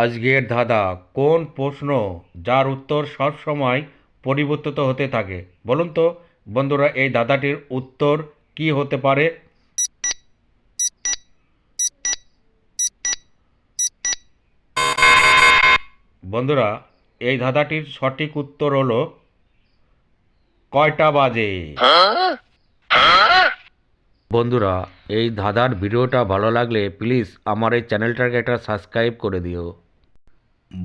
আজকের ধাঁধা কোন প্রশ্ন যার উত্তর সব সময় পরিবর্তিত হতে থাকে? বলুন তো বন্ধুরা, এই ধাঁধাটির উত্তর কি হতে পারে? বন্ধুরা, এই ধাঁধাটির সঠিক উত্তর হলো কয়টা বাজে। বন্ধুরা, এই ধাঁধার ভিডিওটা ভালো লাগলে প্লিজ আমার এই চ্যানেলটাকে একটা সাবস্ক্রাইব করে দিও।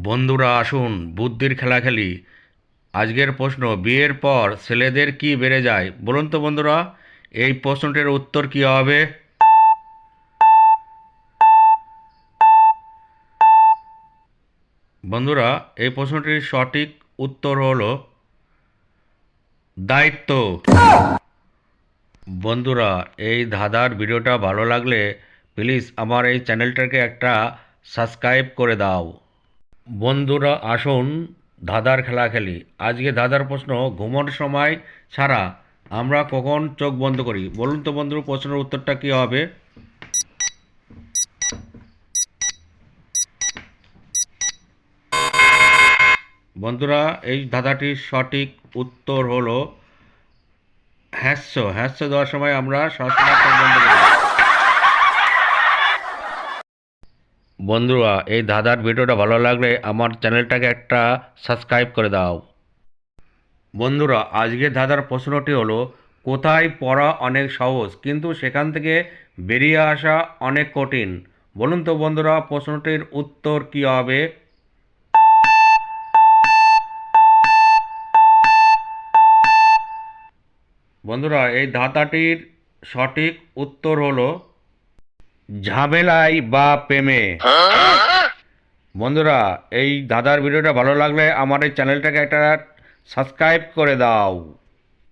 বন্ধুরা আসুন বুদ্ধির খেলা খেলি। আজকের প্রশ্ন, বিয়ের পর ছেলেদের কি বেড়ে যায়? বলুন তো বন্ধুরা, এই প্রশ্নটির উত্তর কি হবে? বন্ধুরা, এই প্রশ্নটির সঠিক উত্তর হলো দায়িত্ব। বন্ধুরা, এই ধাঁধার ভিডিওটা ভালো লাগলে প্লিজ আমার এই চ্যানেলটাকে একটা সাবস্ক্রাইব করে দাও। বন্ধুরা আসুন ধাঁধার খেলা খেলি। আজকে ধাঁধার প্রশ্ন, ঘুমানোর সময় ছাড়া আমরা কখন চোখ বন্ধ করি? বলুন তো বন্ধুরা, প্রশ্নের উত্তরটা কী হবে? বন্ধুরা, এই ধাঁধাটির সঠিক উত্তর হলো হ্যাস্য। হ্যাস্য দেওয়ার সময় আমরা সবসময় চোখ বন্ধ করি। বন্ধুরা, এই ধাঁধার ভিডিওটা ভালো লাগলে আমার চ্যানেলটাকে একটা সাবস্ক্রাইব করে দাও। বন্ধুরা, আজকের ধাঁধার প্রশ্নটি হলো, কোথায় পড়া অনেক সহজ কিন্তু সেখান থেকে বেরিয়ে আসা অনেক কঠিন? বলুন তো বন্ধুরা, প্রশ্নটির উত্তর কী হবে? বন্ধুরা, এই ধাঁধাটির সঠিক উত্তর হলো ঝামেলায় বা প্রেমে। বন্ধুরা, এই ধাঁধার ভিডিওটা ভালো লাগলে আমার এই চ্যানেলটাকে একটা সাবস্ক্রাইব করে দাও।